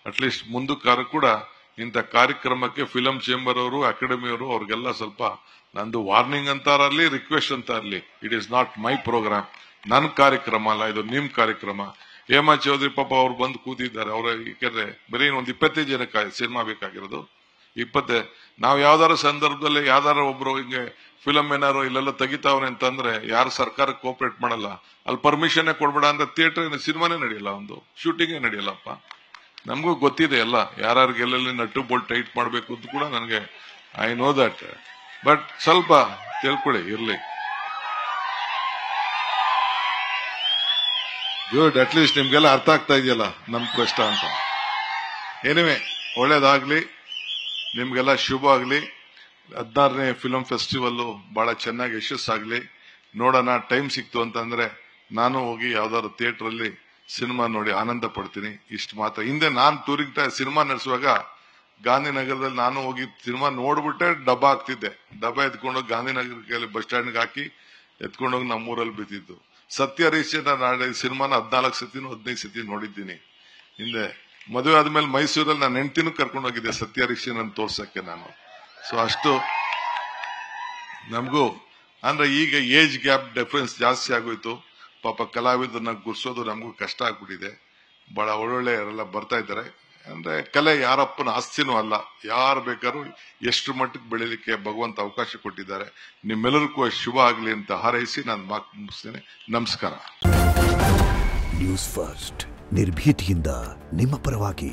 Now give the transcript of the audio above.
At least ಮುಂದಕ್ಕಾರ ಕೂಡ ಇಂಥ ಕಾರ್ಯಕ್ರಮಕ್ಕೆ ಫಿಲಂ ಚೇಂಬರ್ ಅವರು ಅಕಾಡೆಮಿಯವರು ಅವ್ರಿಗೆಲ್ಲ ಸ್ವಲ್ಪ ನಂದು ವಾರ್ನಿಂಗ್ ಅಂತಾರಲ್ಲಿ ರಿಕ್ವೆಸ್ಟ್ ಅಂತ ಇರಲಿ. It is not my programme, ನನ್ನ ಕಾರ್ಯಕ್ರಮ ಅಲ್ಲ, ಇದು ನಿಮ್ ಕಾರ್ಯಕ್ರಮ. ಹೇಮಾ ಚೌಧರಿ ಪಾಪ ಅವ್ರು ಬಂದು ಕೂತಿದ್ದಾರೆ. ಅವ್ರ ಯಾಕಂದ್ರೆ ಬರೀ ಒಂದು 25 ಜನಕ್ಕೆ ಸಿನಿಮಾ ಬೇಕಾಗಿರೋದು. 20 ನಾವು ಯಾವ್ದಾರ ಸಂದರ್ಭದಲ್ಲಿ ಯಾವ್ದಾರ ಒಬ್ರು ಹಿಂಗೆ ಫಿಲಂ ಏನಾರು ಇಲ್ಲೆಲ್ಲ ತೆಗಿತಾವ್ರೆ ಅಂತಂದ್ರೆ ಯಾರು ಸರ್ಕಾರಕ್ಕೆ ಕೋಪರೇಟ್ ಮಾಡಲ್ಲ. ಅಲ್ಲಿ ಪರ್ಮಿಷನ್ ಕೊಡ್ಬೇಡ ಅಂದ್ರೆ ಥಿಯೇಟರ್ ಸಿನಿಮಾನೇ ನಡೆಯಲ್ಲ, ಒಂದು ಶೂಟಿಂಗೇ ನಡೆಯಲ್ಲಪ್ಪ. ನಮಗೂ ಗೊತ್ತಿದೆ ಎಲ್ಲ, ಯಾರ್ಯಾರಿಗೆ ಎಲ್ಲೆಲ್ಲಿ ನಟ್ಟು ಬೋಲ್ಟ್ ಟೈಟ್ ಮಾಡ್ಬೇಕು ಅಂತ ಕೂಡ ನನಗೆ ಐ ನೋ ದಟ್. ಬಟ್ ಸ್ವಲ್ಪ ತಿಳ್ಕೊಳ್ಳಿ ಇರ್ಲಿ. ಗುಡ್, ಅಟ್ಲೀಸ್ಟ್ ನಿಮ್ಗೆಲ್ಲ ಅರ್ಥ ಆಗ್ತಾ ಇದೆಯಲ್ಲ ನಮ್ ಕಷ್ಟ ಅಂತ. ಏನಿವೆ, ಒಳ್ಳೇದಾಗ್ಲಿ, ನಿಮ್ಗೆಲ್ಲ ಶುಭ ಆಗ್ಲಿ. 16ನೇ ಫಿಲಂ ಫೆಸ್ಟಿವಲ್ ಬಹಳ ಚೆನ್ನಾಗಿ ಯಶಸ್ಸಾಗ್ಲಿ. ನೋಡೋಣ, ಟೈಮ್ ಸಿಕ್ತು ಅಂತಂದ್ರೆ ನಾನು ಹೋಗಿ ಯಾವ್ದಾದ್ರು ಥಿಯೇಟರ್ ಅಲ್ಲಿ ಸಿನಿಮಾ ನೋಡಿ ಆನಂದ ಪಡ್ತೀನಿ. ಇಷ್ಟು ಮಾತ್ರ. ಹಿಂದೆ ನಾನು ಟೂರಿಂಗ್ ಸಿನಿಮಾ ನಡೆಸುವಾಗ ಗಾಂಧಿನಗರದಲ್ಲಿ ನಾನು ಹೋಗಿ ಸಿನಿಮಾ ನೋಡ್ಬಿಟ್ಟೆ ಡಬ್ಬ ಹಾಕ್ತಿದ್ದೆ. ಡಬ್ಬ ಎತ್ಕೊಂಡೋಗಿ ಗಾಂಧಿನಗರಕ್ಕೆ ಬಸ್ ಸ್ಟ್ಯಾಂಡ್ಗೆ ಹಾಕಿ ಎತ್ಕೊಂಡೋಗಿ ನಮ್ಮೂರಲ್ಲಿ ಬಿದ್ದಿದ್ದು. ಸತ್ಯ ಹರಿಶ್ಚಂದ್ರ ನಾಳೆ ಸಿನಿಮಾನ 14 ಸತಿನೂ 15 ಸತಿ ನೋಡಿದ್ದೀನಿ. ಹಿಂದೆ ಮದುವೆ ಆದ್ಮೇಲೆ ಮೈಸೂರಲ್ಲಿ ನಾನು ಹೆಂಡತಿನೂ ಕರ್ಕೊಂಡು ಹೋಗಿದ್ದೆ ಸತ್ಯ ಹರಿಶ್ಚಂದ್ರನ್ ತೋರ್ಸಕ್ಕೆ ನಾನು. ಸೊ ಅಷ್ಟು ನಮಗೂ ಅಂದ್ರೆ ಈಗ ಏಜ್ ಗ್ಯಾಪ್ ಡಿಫರೆನ್ಸ್ ಜಾಸ್ತಿ ಆಗೋಯ್ತು. ಪಾಪ ಕಲಾವಿದರನ್ನ ಗುರ್ಸೋದು ನಮಗೂ ಕಷ್ಟ ಆಗ್ಬಿಟ್ಟಿದೆ. ಬಹಳ ಒಳ್ಳೊಳ್ಳೆ ಎಲ್ಲ ಬರ್ತಾ ಇದ್ದಾರೆ. ಅಂದ್ರೆ ಕಲೆ ಯಾರಪ್ಪನ ಆಸ್ತಿನೂ ಅಲ್ಲ, ಯಾರು ಬೇಕಾದ್ರೂ ಎಷ್ಟು ಮಟ್ಟಕ್ಕೆ ಬೆಳಿಲಿಕ್ಕೆ ಭಗವಂತ ಅವಕಾಶ ಕೊಟ್ಟಿದ್ದಾರೆ. ನಿಮ್ಮೆಲ್ಲರಿಗೂ ಶುಭ ಆಗಲಿ ಅಂತ ಹಾರೈಸಿ ನಾನು ಮಾತು ಮುಗಿಸ್ತೇನೆ. ನಮಸ್ಕಾರ. ನ್ಯೂಸ್ ಫಸ್ಟ್, ನಿರ್ಭೀತಿಯಿಂದ ನಿಮ್ಮ ಪರವಾಗಿ.